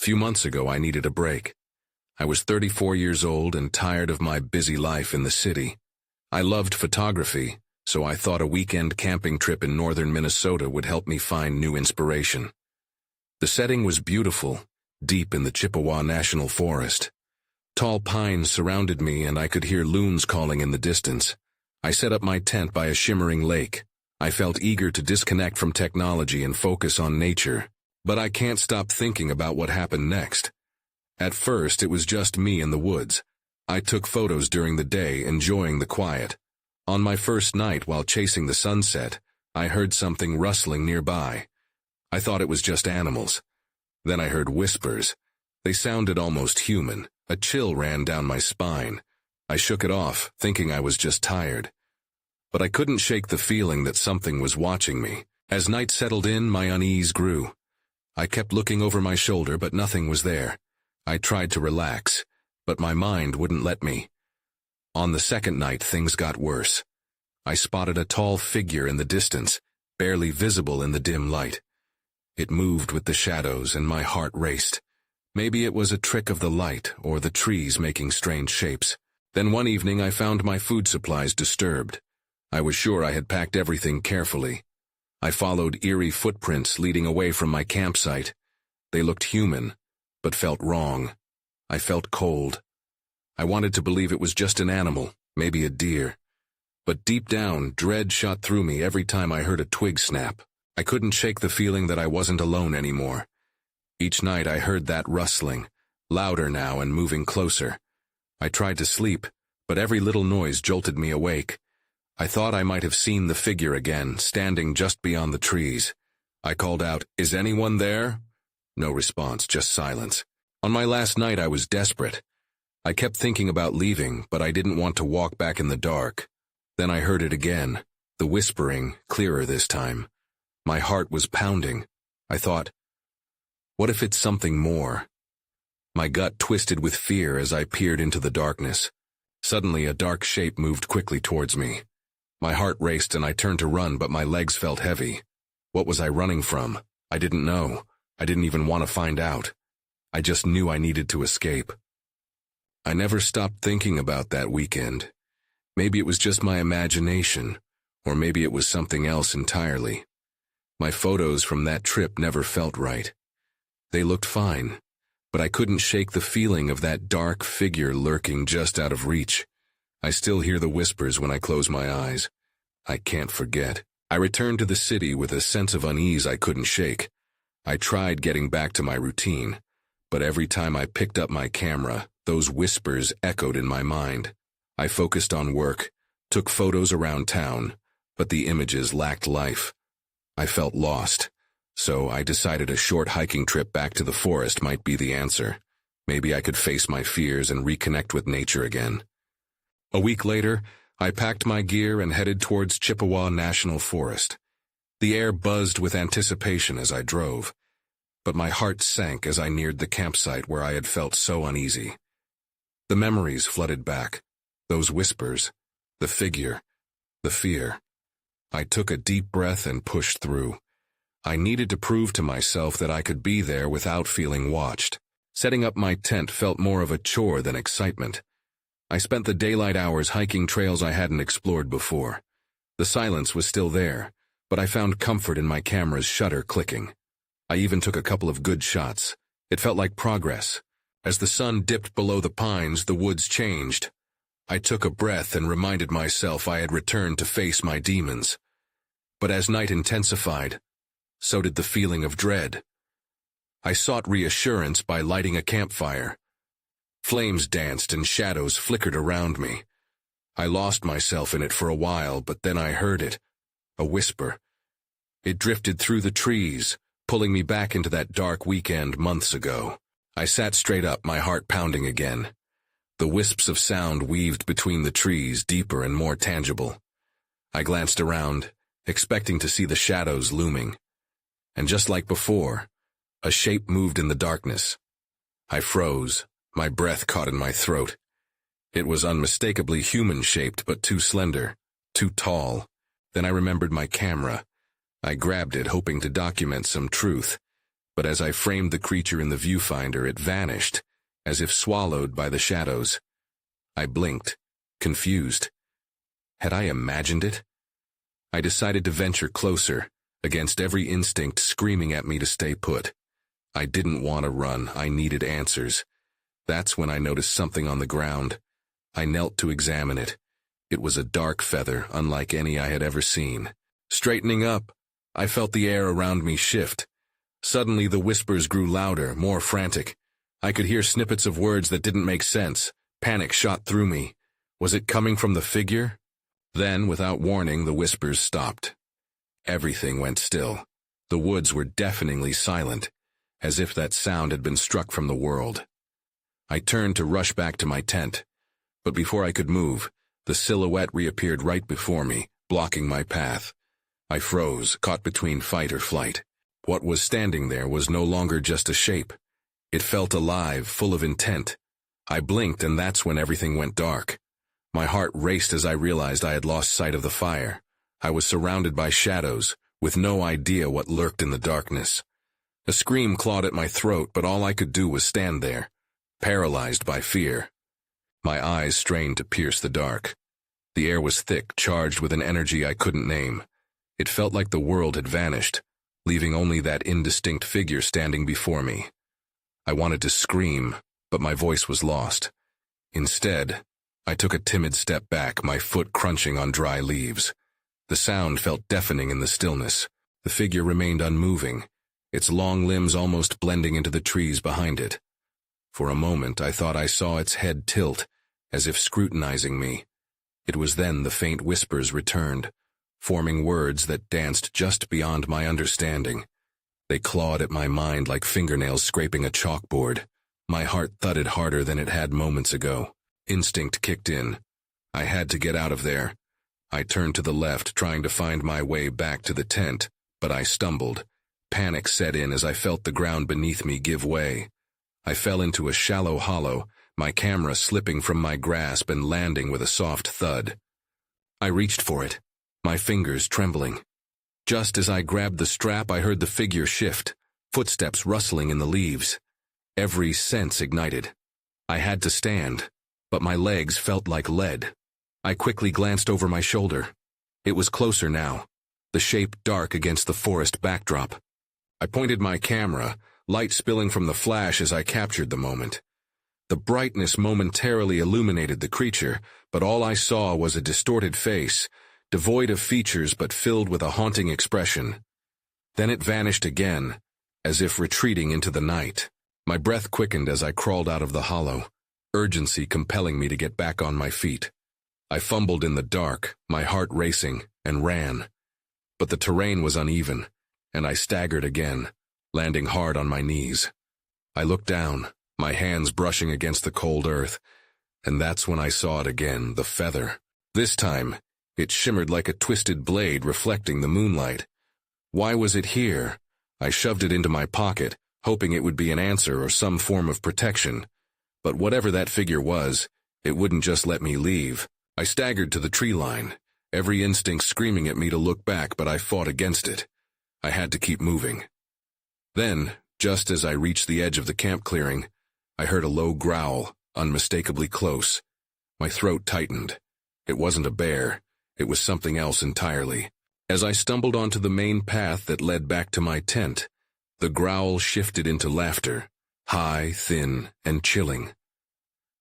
few months ago, I needed a break. I was 34 years old and tired of my busy life in the city. I loved photography, so I thought a weekend camping trip in northern Minnesota would help me find new inspiration. The setting was beautiful, deep in the Chippewa National Forest. Tall pines surrounded me and I could hear loons calling in the distance. I set up my tent by a shimmering lake. I felt eager to disconnect from technology and focus on nature. But I can't stop thinking about what happened next. At first, it was just me in the woods. I took photos during the day, enjoying the quiet. On my first night while chasing the sunset, I heard something rustling nearby. I thought it was just animals. Then I heard whispers. They sounded almost human. A chill ran down my spine. I shook it off, thinking I was just tired. But I couldn't shake the feeling that something was watching me. As night settled in, my unease grew. I kept looking over my shoulder, but nothing was there. I tried to relax, but my mind wouldn't let me. On the second night, things got worse. I spotted a tall figure in the distance, barely visible in the dim light. It moved with the shadows, and my heart raced. Maybe it was a trick of the light, or the trees making strange shapes. Then one evening I found my food supplies disturbed. I was sure I had packed everything carefully. I followed eerie footprints leading away from my campsite. They looked human, but felt wrong. I felt cold. I wanted to believe it was just an animal, maybe a deer. But deep down, dread shot through me every time I heard a twig snap. I couldn't shake the feeling that I wasn't alone anymore. Each night I heard that rustling, louder now and moving closer. I tried to sleep, but every little noise jolted me awake. I thought I might have seen the figure again, standing just beyond the trees. I called out, "Is anyone there?" No response, just silence. On my last night I was desperate. I kept thinking about leaving, but I didn't want to walk back in the dark. Then I heard it again, the whispering, clearer this time. My heart was pounding. I thought, what if it's something more? My gut twisted with fear as I peered into the darkness. Suddenly a dark shape moved quickly towards me. My heart raced and I turned to run, but my legs felt heavy. What was I running from? I didn't know. I didn't even want to find out. I just knew I needed to escape. I never stopped thinking about that weekend. Maybe it was just my imagination, or maybe it was something else entirely. My photos from that trip never felt right. They looked fine, but I couldn't shake the feeling of that dark figure lurking just out of reach. I still hear the whispers when I close my eyes. I can't forget. I returned to the city with a sense of unease I couldn't shake. I tried getting back to my routine, but every time I picked up my camera, those whispers echoed in my mind. I focused on work, took photos around town, but the images lacked life. I felt lost, so I decided a short hiking trip back to the forest might be the answer. Maybe I could face my fears and reconnect with nature again. A week later, I packed my gear and headed towards Chippewa National Forest. The air buzzed with anticipation as I drove, but my heart sank as I neared the campsite where I had felt so uneasy. The memories flooded back, those whispers, the figure, the fear. I took a deep breath and pushed through. I needed to prove to myself that I could be there without feeling watched. Setting up my tent felt more of a chore than excitement. I spent the daylight hours hiking trails I hadn't explored before. The silence was still there, but I found comfort in my camera's shutter clicking. I even took a couple of good shots. It felt like progress. As the sun dipped below the pines, the woods changed. I took a breath and reminded myself I had returned to face my demons. But as night intensified, so did the feeling of dread. I sought reassurance by lighting a campfire. Flames danced and shadows flickered around me. I lost myself in it for a while, but then I heard it, a whisper. It drifted through the trees, pulling me back into that dark weekend months ago. I sat straight up, my heart pounding again. The wisps of sound weaved between the trees, deeper and more tangible. I glanced around, expecting to see the shadows looming. And just like before, a shape moved in the darkness. I froze, my breath caught in my throat. It was unmistakably human-shaped, but too slender, too tall. Then I remembered my camera. I grabbed it, hoping to document some truth. but as I framed the creature in the viewfinder, it vanished, as if swallowed by the shadows. I blinked, confused. Had I imagined it? I decided to venture closer, against every instinct screaming at me to stay put. I didn't want to run, I needed answers. That's when I noticed something on the ground. I knelt to examine it. It was a dark feather, unlike any I had ever seen. Straightening up, I felt the air around me shift. Suddenly the whispers grew louder, more frantic. I could hear snippets of words that didn't make sense. Panic shot through me. Was it coming from the figure? Then, without warning, the whispers stopped. Everything went still. The woods were deafeningly silent, as if that sound had been struck from the world. I turned to rush back to my tent, but before I could move, the silhouette reappeared right before me, blocking my path. I froze, caught between fight or flight. What was standing there was no longer just a shape. It felt alive, full of intent. I blinked, and that's when everything went dark. My heart raced as I realized I had lost sight of the fire. I was surrounded by shadows, with no idea what lurked in the darkness. A scream clawed at my throat, but all I could do was stand there, paralyzed by fear. My eyes strained to pierce the dark. The air was thick, charged with an energy I couldn't name. It felt like the world had vanished, leaving only that indistinct figure standing before me. I wanted to scream, but my voice was lost. Instead, I took a timid step back, my foot crunching on dry leaves. The sound felt deafening in the stillness. The figure remained unmoving, its long limbs almost blending into the trees behind it. For a moment, I thought I saw its head tilt, as if scrutinizing me. It was then the faint whispers returned, forming words that danced just beyond my understanding. They clawed at my mind like fingernails scraping a chalkboard. My heart thudded harder than it had moments ago. Instinct kicked in. I had to get out of there. I turned to the left, trying to find my way back to the tent, but I stumbled. Panic set in as I felt the ground beneath me give way. I fell into a shallow hollow, my camera slipping from my grasp and landing with a soft thud. I reached for it, my fingers trembling. Just as I grabbed the strap, I heard the figure shift, footsteps rustling in the leaves. Every sense ignited. I had to stand, but my legs felt like lead. I quickly glanced over my shoulder. It was closer now, the shape dark against the forest backdrop. I pointed my camera, light spilling from the flash as I captured the moment. The brightness momentarily illuminated the creature, but all I saw was a distorted face, devoid of features but filled with a haunting expression. Then it vanished again, as if retreating into the night. My breath quickened as I crawled out of the hollow, urgency compelling me to get back on my feet. I fumbled in the dark, my heart racing, and ran. But the terrain was uneven, and I staggered again, landing hard on my knees. I looked down, my hands brushing against the cold earth, and that's when I saw it again, the feather. This time, it shimmered like a twisted blade reflecting the moonlight. Why was it here? I shoved it into my pocket, hoping it would be an answer or some form of protection. But whatever that figure was, it wouldn't just let me leave. I staggered to the tree line, every instinct screaming at me to look back, but I fought against it. I had to keep moving. Then, just as I reached the edge of the camp clearing, I heard a low growl, unmistakably close. My throat tightened. It wasn't a bear. It was something else entirely. As I stumbled onto the main path that led back to my tent, the growl shifted into laughter, high, thin, and chilling.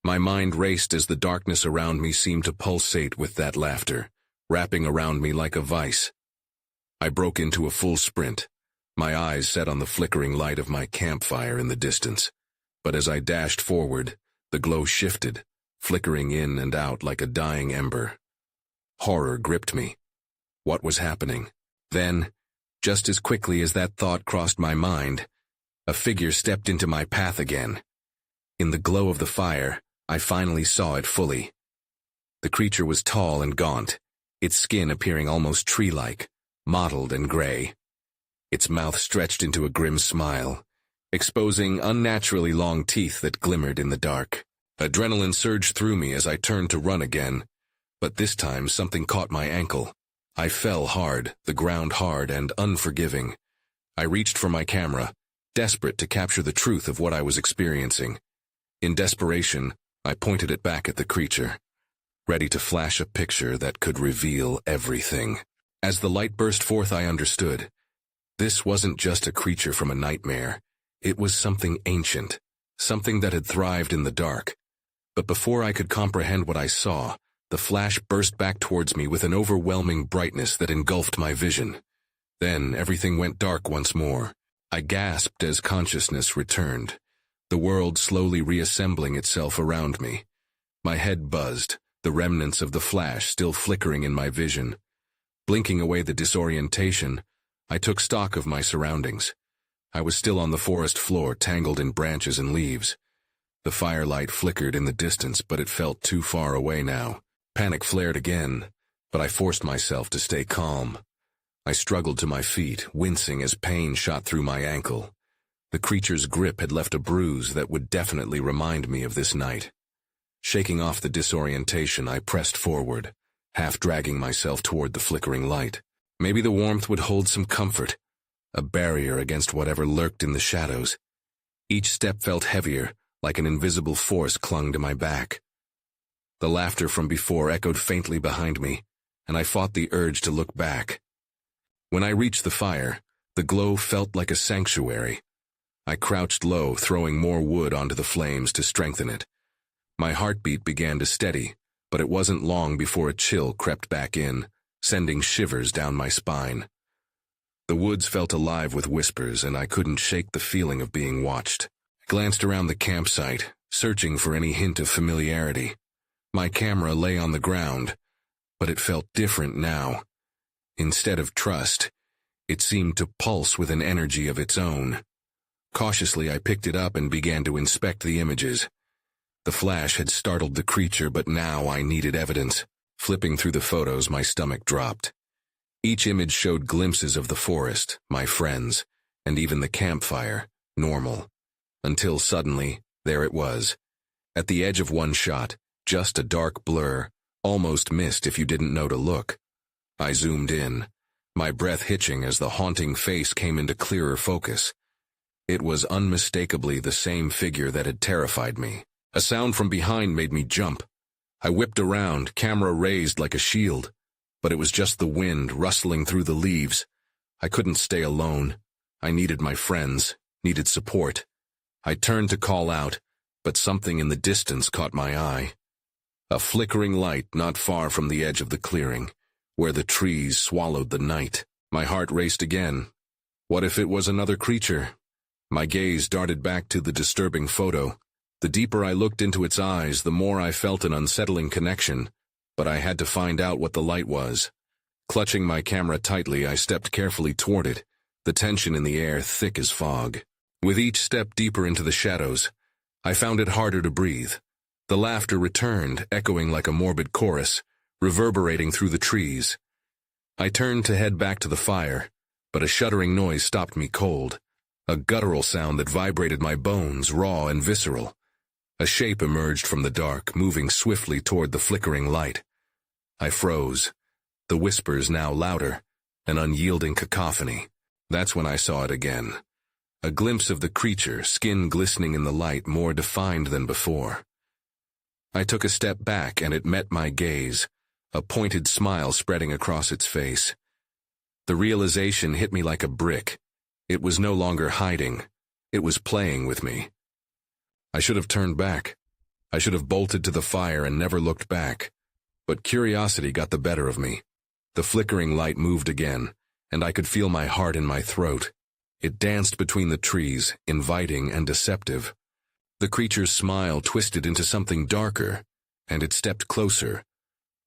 My mind raced as the darkness around me seemed to pulsate with that laughter, wrapping around me like a vice. I broke into a full sprint, my eyes set on the flickering light of my campfire in the distance. But as I dashed forward, the glow shifted, flickering in and out like a dying ember. Horror gripped me. What was happening? Then, just as quickly as that thought crossed my mind, a figure stepped into my path again. In the glow of the fire, I finally saw it fully. The creature was tall and gaunt, its skin appearing almost tree-like, mottled and gray. Its mouth stretched into a grim smile, exposing unnaturally long teeth that glimmered in the dark. Adrenaline surged through me as I turned to run again, but this time something caught my ankle. I fell hard, the ground hard and unforgiving. I reached for my camera, desperate to capture the truth of what I was experiencing. In desperation, I pointed it back at the creature, ready to flash a picture that could reveal everything. As the light burst forth, I understood. This wasn't just a creature from a nightmare. It was something ancient, something that had thrived in the dark. But before I could comprehend what I saw, the flash burst back towards me with an overwhelming brightness that engulfed my vision. Then everything went dark once more. I gasped as consciousness returned, the world slowly reassembling itself around me. My head buzzed, the remnants of the flash still flickering in my vision. Blinking away the disorientation, I took stock of my surroundings. I was still on the forest floor, tangled in branches and leaves. The firelight flickered in the distance, but it felt too far away now. Panic flared again, but I forced myself to stay calm. I struggled to my feet, wincing as pain shot through my ankle. The creature's grip had left a bruise that would definitely remind me of this night. Shaking off the disorientation, I pressed forward, half dragging myself toward the flickering light. Maybe the warmth would hold some comfort, a barrier against whatever lurked in the shadows. Each step felt heavier, like an invisible force clung to my back. The laughter from before echoed faintly behind me, and I fought the urge to look back. When I reached the fire, the glow felt like a sanctuary. I crouched low, throwing more wood onto the flames to strengthen it. My heartbeat began to steady, but it wasn't long before a chill crept back in, sending shivers down my spine. The woods felt alive with whispers, and I couldn't shake the feeling of being watched. I glanced around the campsite, searching for any hint of familiarity. My camera lay on the ground, but it felt different now. Instead of trust, it seemed to pulse with an energy of its own. Cautiously, I picked it up and began to inspect the images. The flash had startled the creature, but now I needed evidence. Flipping through the photos, my stomach dropped. Each image showed glimpses of the forest, my friends, and even the campfire, normal. Until suddenly, there it was. At the edge of one shot, just a dark blur, almost missed if you didn't know to look. I zoomed in, my breath hitching as the haunting face came into clearer focus. It was unmistakably the same figure that had terrified me. A sound from behind made me jump. I whipped around, camera raised like a shield, but it was just the wind rustling through the leaves. I couldn't stay alone. I needed my friends, needed support. I turned to call out, but something in the distance caught my eye. A flickering light not far from the edge of the clearing, where the trees swallowed the night. My heart raced again. What if it was another creature? My gaze darted back to the disturbing photo. The deeper I looked into its eyes, the more I felt an unsettling connection, but I had to find out what the light was. Clutching my camera tightly, I stepped carefully toward it, the tension in the air thick as fog. With each step deeper into the shadows, I found it harder to breathe. The laughter returned, echoing like a morbid chorus, reverberating through the trees. I turned to head back to the fire, but a shuddering noise stopped me cold, a guttural sound that vibrated my bones, raw and visceral. A shape emerged from the dark, moving swiftly toward the flickering light. I froze, the whispers now louder, an unyielding cacophony. That's when I saw it again. A glimpse of the creature, skin glistening in the light, more defined than before. I took a step back and it met my gaze, a pointed smile spreading across its face. The realization hit me like a brick. It was no longer hiding. It was playing with me. I should have turned back. I should have bolted to the fire and never looked back. But curiosity got the better of me. The flickering light moved again, and I could feel my heart in my throat. It danced between the trees, inviting and deceptive. The creature's smile twisted into something darker, and it stepped closer,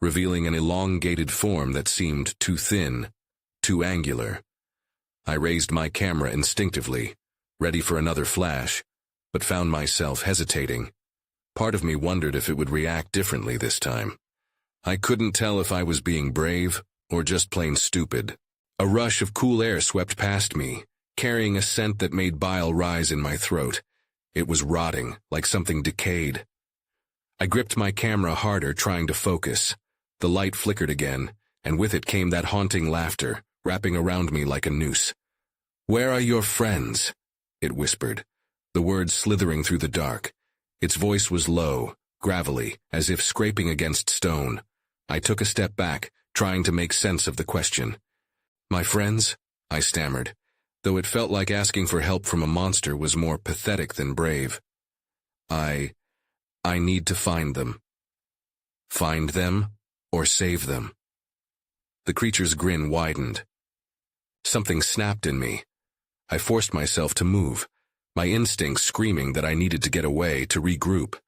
revealing an elongated form that seemed too thin, too angular. I raised my camera instinctively, ready for another flash, but found myself hesitating. Part of me wondered if it would react differently this time. I couldn't tell if I was being brave or just plain stupid. A rush of cool air swept past me, carrying a scent that made bile rise in my throat. It was rotting, like something decayed. I gripped my camera harder, trying to focus. The light flickered again, and with it came that haunting laughter, wrapping around me like a noose. "Where are your friends?" it whispered, the words slithering through the dark. Its voice was low, gravelly, as if scraping against stone. I took a step back, trying to make sense of the question. "My friends?" I stammered, though it felt like asking for help from a monster was more pathetic than brave. I need to find them." "Find them, or save them?" The creature's grin widened. Something snapped in me. I forced myself to move, my instincts screaming that I needed to get away, to regroup.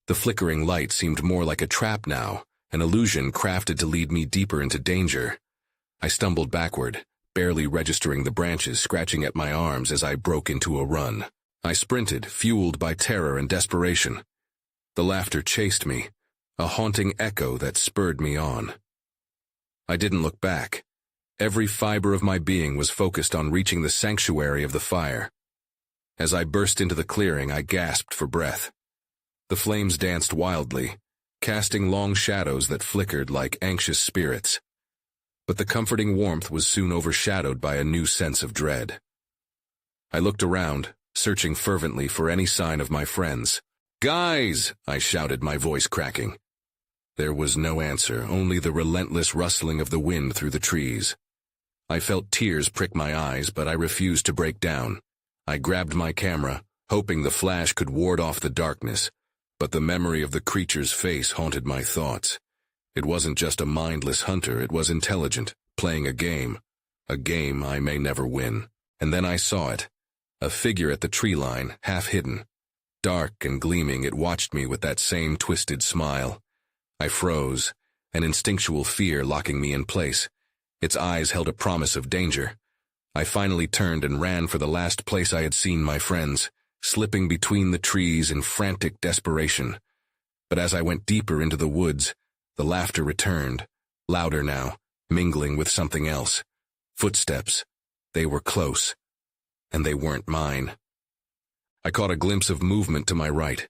The flickering light seemed more like a trap now, an illusion crafted to lead me deeper into danger. I stumbled backward, barely registering the branches scratching at my arms as I broke into a run. I sprinted, fueled by terror and desperation. The laughter chased me, a haunting echo that spurred me on. I didn't look back. Every fiber of my being was focused on reaching the sanctuary of the fire. As I burst into the clearing, I gasped for breath. The flames danced wildly, casting long shadows that flickered like anxious spirits. But the comforting warmth was soon overshadowed by a new sense of dread. I looked around, searching fervently for any sign of my friends. "Guys!" I shouted, my voice cracking. There was no answer, only the relentless rustling of the wind through the trees. I felt tears prick my eyes, but I refused to break down. I grabbed my camera, hoping the flash could ward off the darkness, but the memory of the creature's face haunted my thoughts. It wasn't just a mindless hunter, it was intelligent, playing a game I may never win. And then I saw it, a figure at the tree line, half hidden. Dark and gleaming, it watched me with that same twisted smile. I froze, an instinctual fear locking me in place. Its eyes held a promise of danger. I finally turned and ran for the last place I had seen my friends, slipping between the trees in frantic desperation. But as I went deeper into the woods, the laughter returned, louder now, mingling with something else. Footsteps. They were close. And they weren't mine. I caught a glimpse of movement to my right.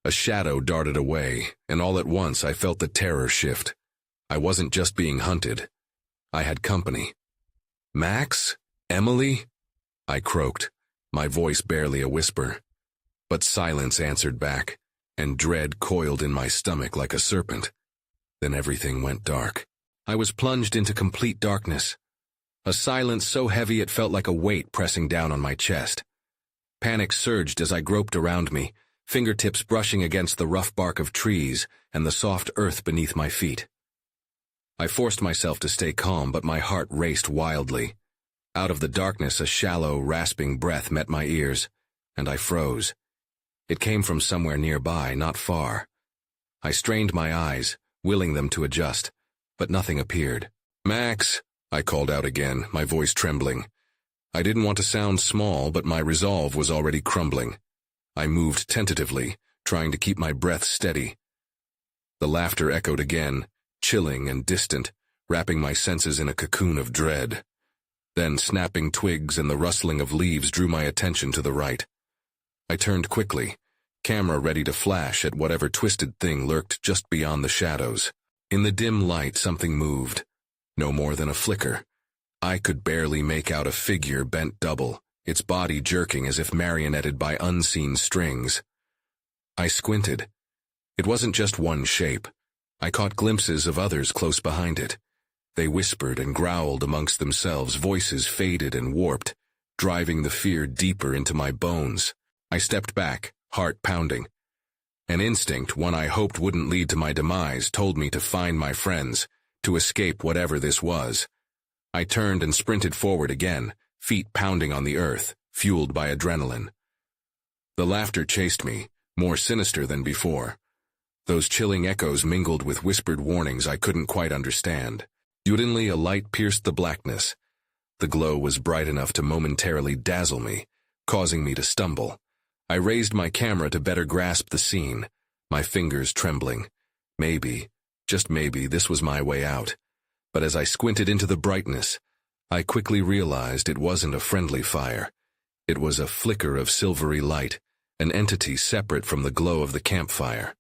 A shadow darted away, and all at once I felt the terror shift. I wasn't just being hunted. I had company. "Max? Emily?" I croaked, my voice barely a whisper. But silence answered back, and dread coiled in my stomach like a serpent. Then everything went dark. I was plunged into complete darkness. A silence so heavy it felt like a weight pressing down on my chest. Panic surged as I groped around me, fingertips brushing against the rough bark of trees and the soft earth beneath my feet. I forced myself to stay calm, but my heart raced wildly. Out of the darkness, a shallow, rasping breath met my ears, and I froze. It came from somewhere nearby, not far. I strained my eyes, willing them to adjust, but nothing appeared. "Max!" I called out again, my voice trembling. I didn't want to sound small, but my resolve was already crumbling. I moved tentatively, trying to keep my breath steady. The laughter echoed again, chilling and distant, wrapping my senses in a cocoon of dread. Then snapping twigs and the rustling of leaves drew my attention to the right. I turned quickly, camera ready to flash at whatever twisted thing lurked just beyond the shadows. In the dim light, something moved. No more than a flicker. I could barely make out a figure bent double, its body jerking as if marionetted by unseen strings. I squinted. It wasn't just one shape. I caught glimpses of others close behind it. They whispered and growled amongst themselves, voices faded and warped, driving the fear deeper into my bones. I stepped back, heart pounding. An instinct, one I hoped wouldn't lead to my demise, told me to find my friends, to escape whatever this was. I turned and sprinted forward again, feet pounding on the earth, fueled by adrenaline. The laughter chased me, more sinister than before. Those chilling echoes mingled with whispered warnings I couldn't quite understand. Suddenly, a light pierced the blackness. The glow was bright enough to momentarily dazzle me, causing me to stumble. I raised my camera to better grasp the scene, my fingers trembling. Maybe, just maybe, this was my way out. But as I squinted into the brightness, I quickly realized it wasn't a friendly fire. It was a flicker of silvery light, an entity separate from the glow of the campfire.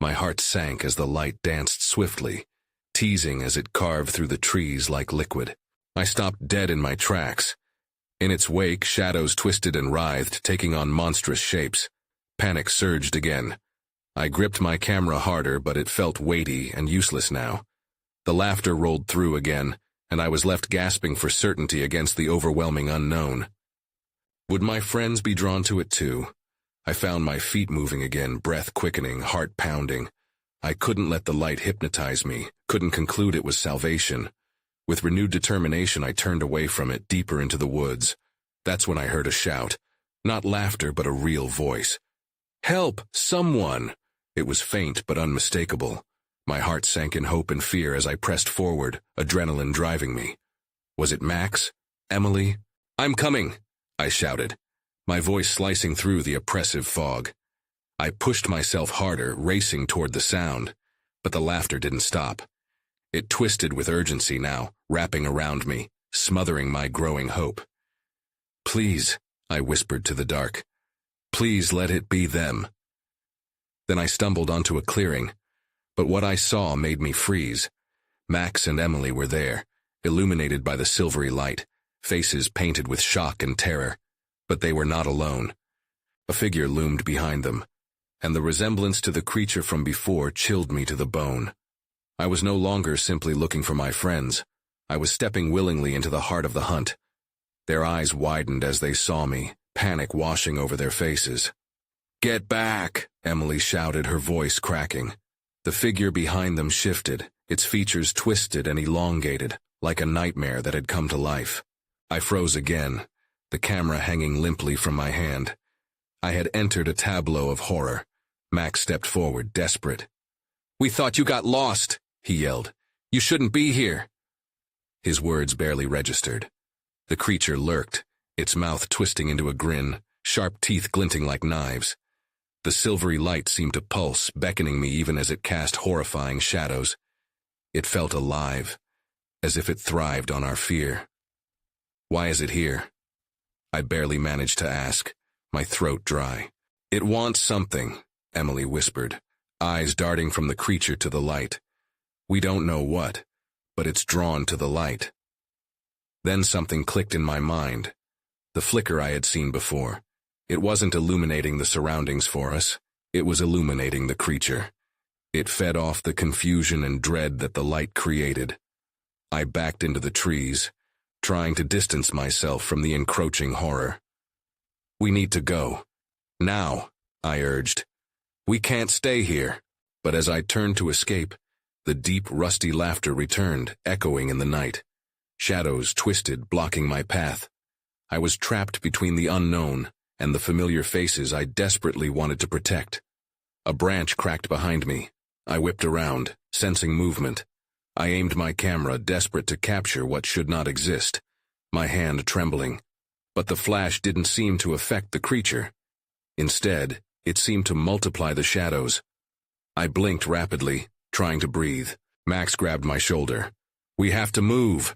My heart sank as the light danced swiftly, teasing as it carved through the trees like liquid. I stopped dead in my tracks. In its wake, shadows twisted and writhed, taking on monstrous shapes. Panic surged again. I gripped my camera harder, but it felt weighty and useless now. The laughter rolled through again, and I was left gasping for certainty against the overwhelming unknown. Would my friends be drawn to it too? I found my feet moving again, breath quickening, heart pounding. I couldn't let the light hypnotize me, couldn't conclude it was salvation. With renewed determination, I turned away from it, deeper into the woods. That's when I heard a shout. Not laughter, but a real voice. "Help! Someone!" It was faint but unmistakable. My heart sank in hope and fear as I pressed forward, adrenaline driving me. Was it Max? Emily? "I'm coming!" I shouted, my voice slicing through the oppressive fog. I pushed myself harder, racing toward the sound, but the laughter didn't stop. It twisted with urgency now, wrapping around me, smothering my growing hope. "Please," I whispered to the dark. "Please let it be them." Then I stumbled onto a clearing, but what I saw made me freeze. Max and Emily were there, illuminated by the silvery light, faces painted with shock and terror. But they were not alone. A figure loomed behind them, and the resemblance to the creature from before chilled me to the bone. I was no longer simply looking for my friends. I was stepping willingly into the heart of the hunt. Their eyes widened as they saw me, panic washing over their faces. "Get back!" Emily shouted, her voice cracking. The figure behind them shifted, its features twisted and elongated, like a nightmare that had come to life. I froze again, the camera hanging limply from my hand. I had entered a tableau of horror. Max stepped forward, desperate. "We thought you got lost," he yelled. "You shouldn't be here." His words barely registered. The creature lurked, its mouth twisting into a grin, sharp teeth glinting like knives. The silvery light seemed to pulse, beckoning me even as it cast horrifying shadows. It felt alive, as if it thrived on our fear. "Why is it here?" I barely managed to ask, my throat dry. "It wants something," Emily whispered, eyes darting from the creature to the light. "We don't know what, but it's drawn to the light." Then something clicked in my mind. The flicker I had seen before. It wasn't illuminating the surroundings for us. It was illuminating the creature. It fed off the confusion and dread that the light created. I backed into the trees, trying to distance myself from the encroaching horror. "We need to go. Now," I urged. "We can't stay here." But as I turned to escape, the deep, rusty laughter returned, echoing in the night. Shadows twisted, blocking my path. I was trapped between the unknown and the familiar faces I desperately wanted to protect. A branch cracked behind me. I whipped around, sensing movement. I aimed my camera, desperate to capture what should not exist, my hand trembling. But the flash didn't seem to affect the creature. Instead, it seemed to multiply the shadows. I blinked rapidly, trying to breathe. Max grabbed my shoulder. "We have to move."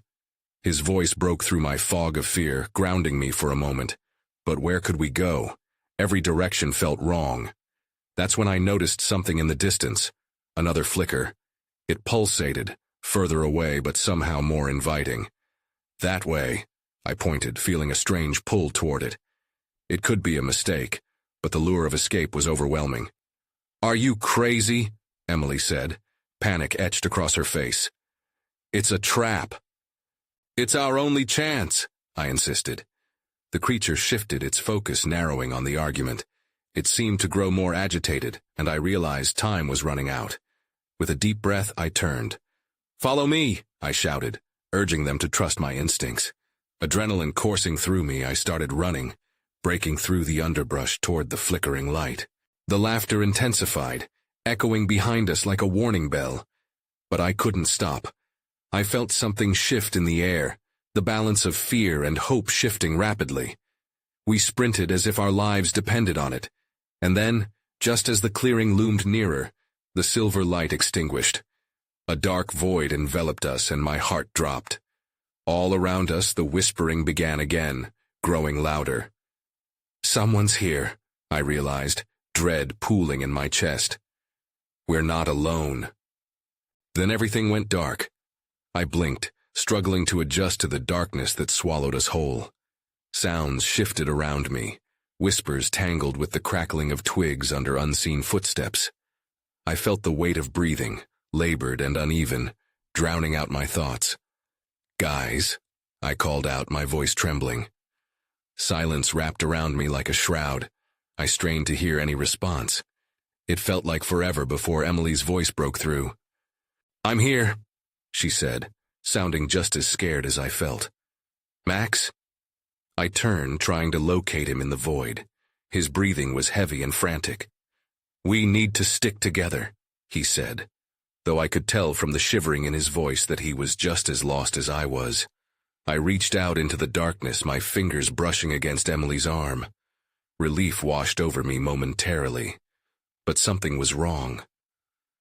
His voice broke through my fog of fear, grounding me for a moment. But where could we go? Every direction felt wrong. That's when I noticed something in the distance. Another flicker. It pulsated, further away but somehow more inviting. "That way," I pointed, feeling a strange pull toward it. It could be a mistake, but the lure of escape was overwhelming. "Are you crazy?" Emily said, panic etched across her face. "It's a trap." "It's our only chance," I insisted. The creature shifted, its focus narrowing on the argument. It seemed to grow more agitated, and I realized time was running out. With a deep breath, I turned. "Follow me," I shouted, urging them to trust my instincts. Adrenaline coursing through me, I started running, breaking through the underbrush toward the flickering light. The laughter intensified, echoing behind us like a warning bell. But I couldn't stop. I felt something shift in the air, the balance of fear and hope shifting rapidly. We sprinted as if our lives depended on it. And then, just as the clearing loomed nearer, the silver light extinguished. A dark void enveloped us and my heart dropped. All around us the whispering began again, growing louder. "Someone's here," I realized, dread pooling in my chest. "We're not alone." Then everything went dark. I blinked, struggling to adjust to the darkness that swallowed us whole. Sounds shifted around me, whispers tangled with the crackling of twigs under unseen footsteps. I felt the weight of breathing, labored and uneven, drowning out my thoughts. "Guys," I called out, my voice trembling. Silence wrapped around me like a shroud. I strained to hear any response. It felt like forever before Emily's voice broke through. "I'm here," she said, sounding just as scared as I felt. "Max?" I turned, trying to locate him in the void. His breathing was heavy and frantic. "We need to stick together," he said, though I could tell from the shivering in his voice that he was just as lost as I was. I reached out into the darkness, my fingers brushing against Emily's arm. Relief washed over me momentarily, but something was wrong.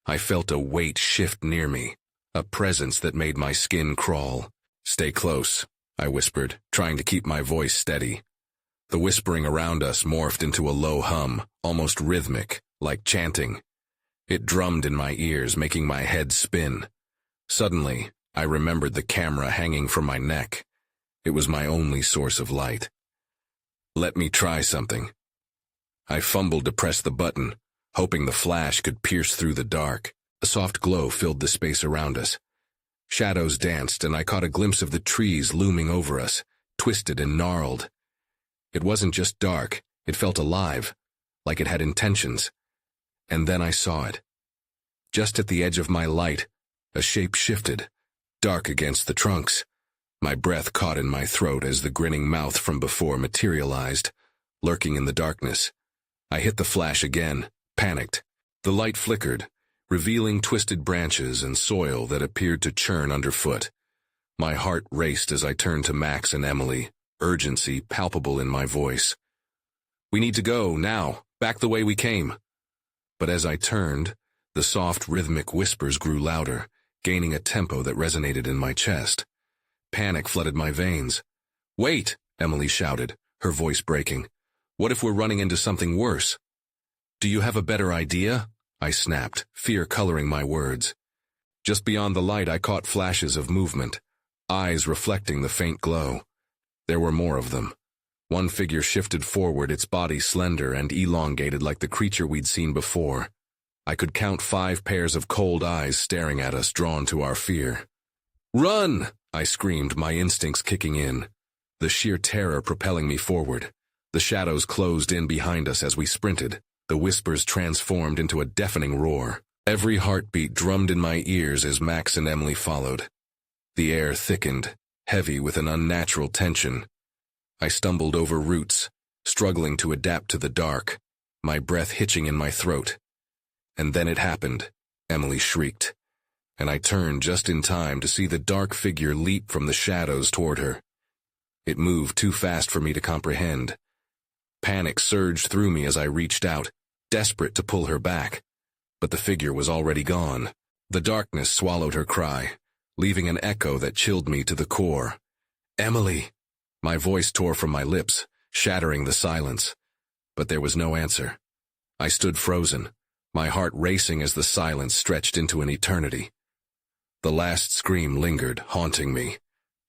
I felt a weight shift near me, a presence that made my skin crawl. "Stay close," I whispered, trying to keep my voice steady. The whispering around us morphed into a low hum, almost rhythmic, like chanting. It drummed in my ears, making my head spin. Suddenly, I remembered the camera hanging from my neck. It was my only source of light. "Let me try something." I fumbled to press the button, hoping the flash could pierce through the dark. A soft glow filled the space around us. Shadows danced, and I caught a glimpse of the trees looming over us, twisted and gnarled. It wasn't just dark, it felt alive, like it had intentions. And then I saw it. Just at the edge of my light, a shape shifted, dark against the trunks. My breath caught in my throat as the grinning mouth from before materialized, lurking in the darkness. I hit the flash again, panicked. The light flickered, revealing twisted branches and soil that appeared to churn underfoot. My heart raced as I turned to Max and Emily, urgency palpable in my voice. "We need to go, now, back the way we came." But as I turned, the soft rhythmic whispers grew louder, gaining a tempo that resonated in my chest. Panic flooded my veins. "Wait!" Emily shouted, her voice breaking. "What if we're running into something worse?" "Do you have a better idea?" I snapped, fear coloring my words. Just beyond the light I caught flashes of movement, eyes reflecting the faint glow. There were more of them. One figure shifted forward, its body slender and elongated like the creature we'd seen before. I could count 5 pairs of cold eyes staring at us, drawn to our fear. "Run!" I screamed, my instincts kicking in, the sheer terror propelling me forward. The shadows closed in behind us as we sprinted, the whispers transformed into a deafening roar. Every heartbeat drummed in my ears as Max and Emily followed. The air thickened, heavy with an unnatural tension. I stumbled over roots, struggling to adapt to the dark, my breath hitching in my throat. And then it happened. Emily shrieked, and I turned just in time to see the dark figure leap from the shadows toward her. It moved too fast for me to comprehend. Panic surged through me as I reached out, desperate to pull her back. But the figure was already gone. The darkness swallowed her cry, leaving an echo that chilled me to the core. "Emily!" My voice tore from my lips, shattering the silence. But there was no answer. I stood frozen, my heart racing as the silence stretched into an eternity. The last scream lingered, haunting me.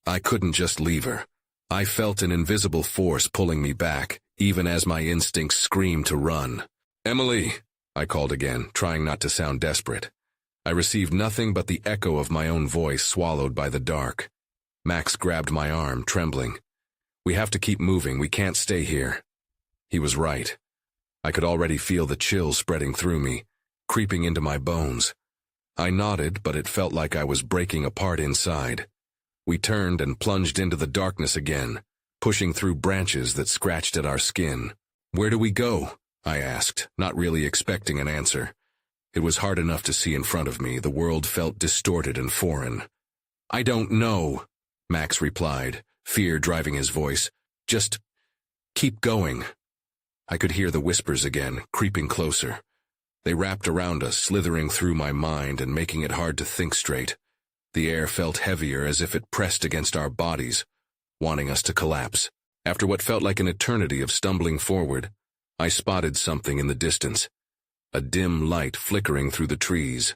I couldn't just leave her. I felt an invisible force pulling me back, even as my instincts screamed to run. "Emily!" I called again, trying not to sound desperate. I received nothing but the echo of my own voice swallowed by the dark. Max grabbed my arm, trembling. "We have to keep moving, we can't stay here." He was right. I could already feel the chill spreading through me, creeping into my bones. I nodded, but it felt like I was breaking apart inside. We turned and plunged into the darkness again, pushing through branches that scratched at our skin. "Where do we go?" I asked, not really expecting an answer. It was hard enough to see in front of me. The world felt distorted and foreign. "I don't know," Max replied, fear driving his voice. "Just keep going." I could hear the whispers again, creeping closer. They wrapped around us, slithering through my mind and making it hard to think straight. The air felt heavier, as if it pressed against our bodies, wanting us to collapse. After what felt like an eternity of stumbling forward, I spotted something in the distance, a dim light flickering through the trees.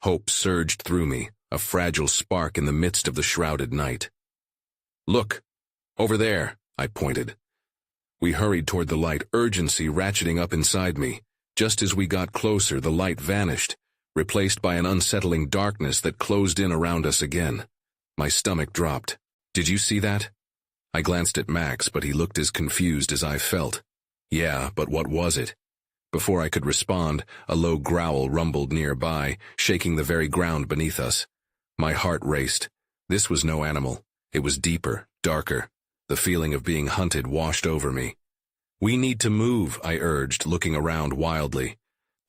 Hope surged through me, a fragile spark in the midst of the shrouded night. "Look! Over there!" I pointed. We hurried toward the light, urgency ratcheting up inside me. Just as we got closer, the light vanished, replaced by an unsettling darkness that closed in around us again. My stomach dropped. Did you see that? I glanced at Max, but he looked as confused as I felt. Yeah, but what was it? Before I could respond, a low growl rumbled nearby, shaking the very ground beneath us. My heart raced. This was no animal. It was deeper, darker. The feeling of being hunted washed over me. We need to move, I urged, looking around wildly.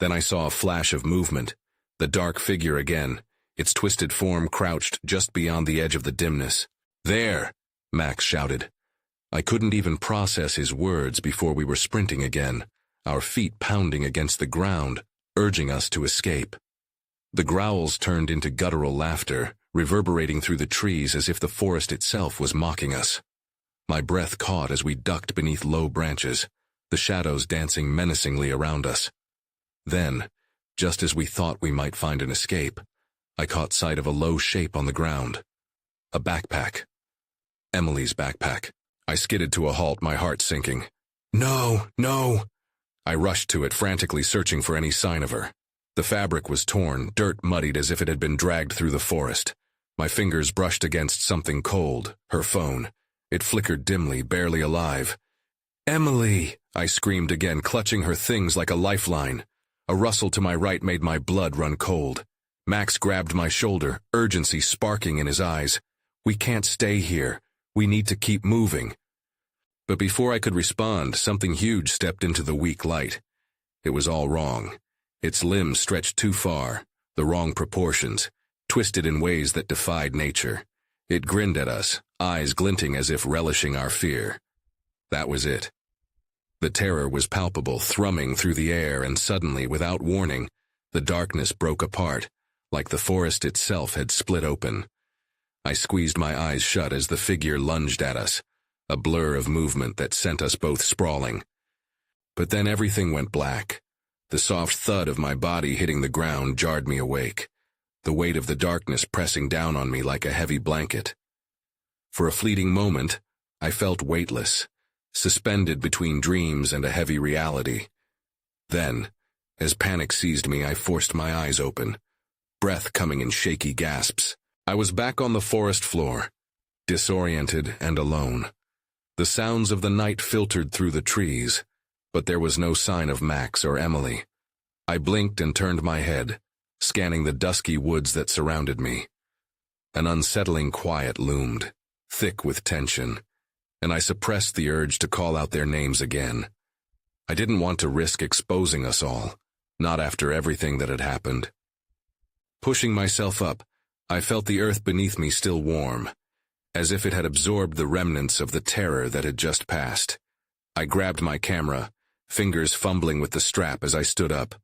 Then I saw a flash of movement. The dark figure again, its twisted form crouched just beyond the edge of the dimness. There! Max shouted. I couldn't even process his words before we were sprinting again, our feet pounding against the ground, urging us to escape. The growls turned into guttural laughter, reverberating through the trees as if the forest itself was mocking us. My breath caught as we ducked beneath low branches, the shadows dancing menacingly around us. Then, just as we thought we might find an escape, I caught sight of a low shape on the ground. A backpack. Emily's backpack. I skidded to a halt, my heart sinking. No, no! I rushed to it, frantically searching for any sign of her. The fabric was torn, dirt muddied as if it had been dragged through the forest. My fingers brushed against something cold, her phone. It flickered dimly, barely alive. Emily! I screamed again, clutching her things like a lifeline. A rustle to my right made my blood run cold. Max grabbed my shoulder, urgency sparking in his eyes. We can't stay here. We need to keep moving. But before I could respond, something huge stepped into the weak light. It was all wrong. Its limbs stretched too far, the wrong proportions, twisted in ways that defied nature. It grinned at us, eyes glinting as if relishing our fear. That was it. The terror was palpable, thrumming through the air, and suddenly, without warning, the darkness broke apart, like the forest itself had split open. I squeezed my eyes shut as the figure lunged at us, a blur of movement that sent us both sprawling. But then everything went black. The soft thud of my body hitting the ground jarred me awake, the weight of the darkness pressing down on me like a heavy blanket. For a fleeting moment, I felt weightless, suspended between dreams and a heavy reality. Then, as panic seized me, I forced my eyes open, breath coming in shaky gasps. I was back on the forest floor, disoriented and alone. The sounds of the night filtered through the trees, but there was no sign of Max or Emily. I blinked and turned my head, scanning the dusky woods that surrounded me. An unsettling quiet loomed, thick with tension, and I suppressed the urge to call out their names again. I didn't want to risk exposing us all, not after everything that had happened. Pushing myself up, I felt the earth beneath me still warm, as if it had absorbed the remnants of the terror that had just passed. I grabbed my camera, fingers fumbling with the strap as I stood up.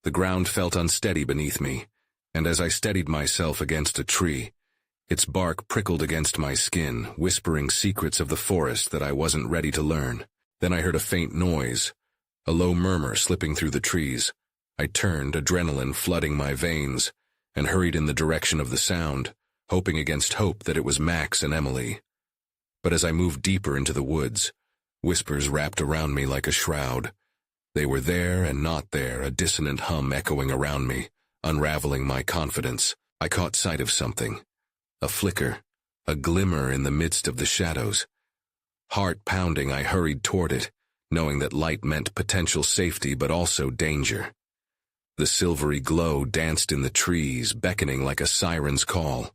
The ground felt unsteady beneath me, and as I steadied myself against a tree, its bark prickled against my skin, whispering secrets of the forest that I wasn't ready to learn. Then I heard a faint noise, a low murmur slipping through the trees. I turned, adrenaline flooding my veins, and hurried in the direction of the sound, hoping against hope that it was Max and Emily. But as I moved deeper into the woods, whispers wrapped around me like a shroud. They were there and not there, a dissonant hum echoing around me, unraveling my confidence. I caught sight of something. A flicker, a glimmer in the midst of the shadows. Heart pounding, I hurried toward it, knowing that light meant potential safety but also danger. The silvery glow danced in the trees, beckoning like a siren's call.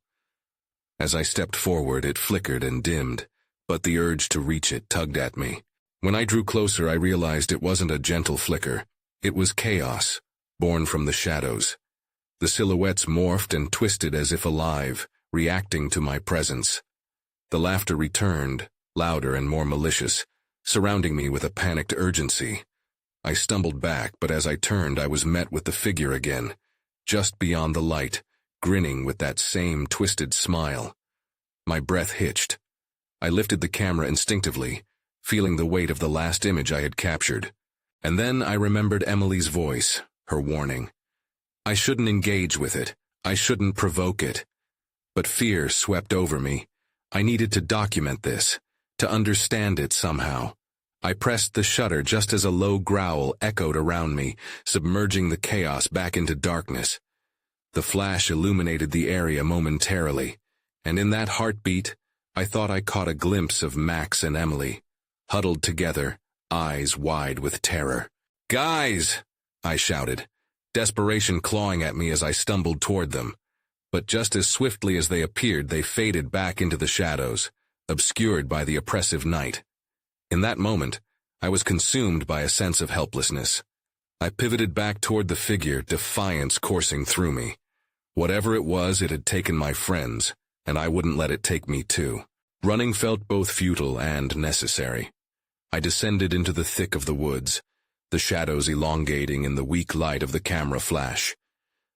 As I stepped forward, it flickered and dimmed, but the urge to reach it tugged at me. When I drew closer, I realized it wasn't a gentle flicker. It was chaos, born from the shadows. The silhouettes morphed and twisted as if alive, reacting to my presence. The laughter returned, louder and more malicious, surrounding me with a panicked urgency. I stumbled back, but as I turned, I was met with the figure again, just beyond the light, grinning with that same twisted smile. My breath hitched. I lifted the camera instinctively, feeling the weight of the last image I had captured. And then I remembered Emily's voice, her warning. I shouldn't engage with it. I shouldn't provoke it. But fear swept over me. I needed to document this, to understand it somehow. I pressed the shutter just as a low growl echoed around me, submerging the chaos back into darkness. The flash illuminated the area momentarily, and in that heartbeat, I thought I caught a glimpse of Max and Emily, huddled together, eyes wide with terror. "Guys!" I shouted, desperation clawing at me as I stumbled toward them. But just as swiftly as they appeared, they faded back into the shadows, obscured by the oppressive night. In that moment, I was consumed by a sense of helplessness. I pivoted back toward the figure, defiance coursing through me. Whatever it was, it had taken my friends, and I wouldn't let it take me too. Running felt both futile and necessary. I descended into the thick of the woods, the shadows elongating in the weak light of the camera flash.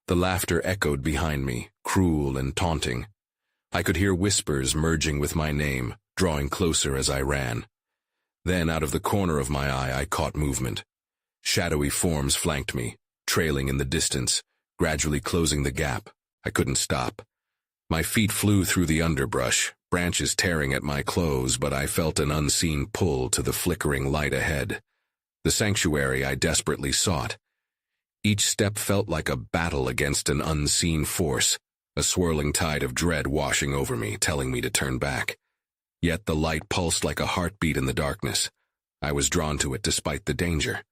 The laughter echoed behind me, cruel and taunting. I could hear whispers merging with my name, drawing closer as I ran. Then, out of the corner of my eye, I caught movement. Shadowy forms flanked me, trailing in the distance, gradually closing the gap. I couldn't stop. My feet flew through the underbrush, branches tearing at my clothes, but I felt an unseen pull to the flickering light ahead. The sanctuary I desperately sought. Each step felt like a battle against an unseen force, a swirling tide of dread washing over me, telling me to turn back. Yet the light pulsed like a heartbeat in the darkness. I was drawn to it despite the danger.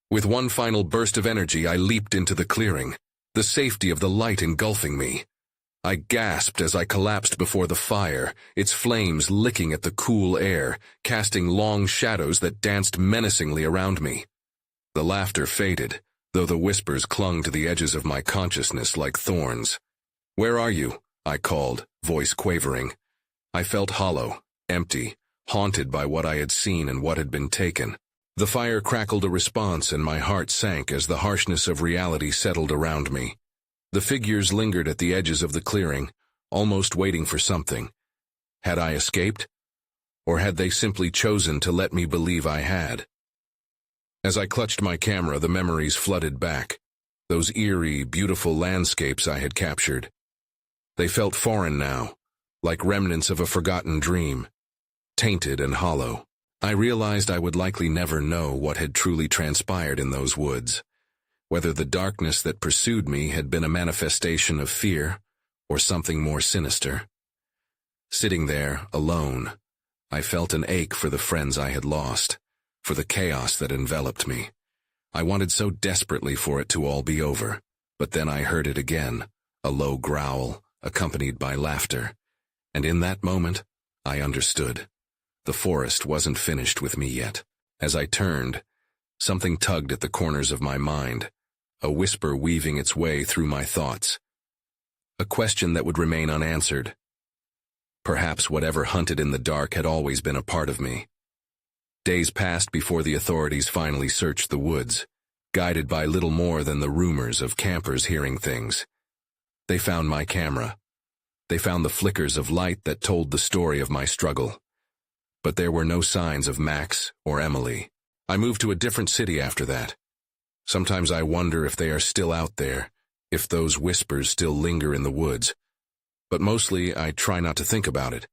With one final burst of energy, I leaped into the clearing, the safety of the light engulfing me. I gasped as I collapsed before the fire, its flames licking at the cool air, casting long shadows that danced menacingly around me. The laughter faded, though the whispers clung to the edges of my consciousness like thorns. "Where are you?" I called, voice quavering. I felt hollow, empty, haunted by what I had seen and what had been taken. The fire crackled a response, and my heart sank as the harshness of reality settled around me. The figures lingered at the edges of the clearing, almost waiting for something. Had I escaped? Or had they simply chosen to let me believe I had? As I clutched my camera, the memories flooded back. Those eerie, beautiful landscapes I had captured. They felt foreign now, like remnants of a forgotten dream, tainted and hollow. I realized I would likely never know what had truly transpired in those woods, whether the darkness that pursued me had been a manifestation of fear or something more sinister. Sitting there, alone, I felt an ache for the friends I had lost, for the chaos that enveloped me. I wanted so desperately for it to all be over, but then I heard it again, a low growl, accompanied by laughter. And in that moment, I understood. The forest wasn't finished with me yet. As I turned, something tugged at the corners of my mind, a whisper weaving its way through my thoughts. A question that would remain unanswered. Perhaps whatever hunted in the dark had always been a part of me. Days passed before the authorities finally searched the woods, guided by little more than the rumors of campers hearing things. They found my camera. They found the flickers of light that told the story of my struggle. But there were no signs of Max or Emily. I moved to a different city after that. Sometimes I wonder if they are still out there, if those whispers still linger in the woods. But mostly I try not to think about it.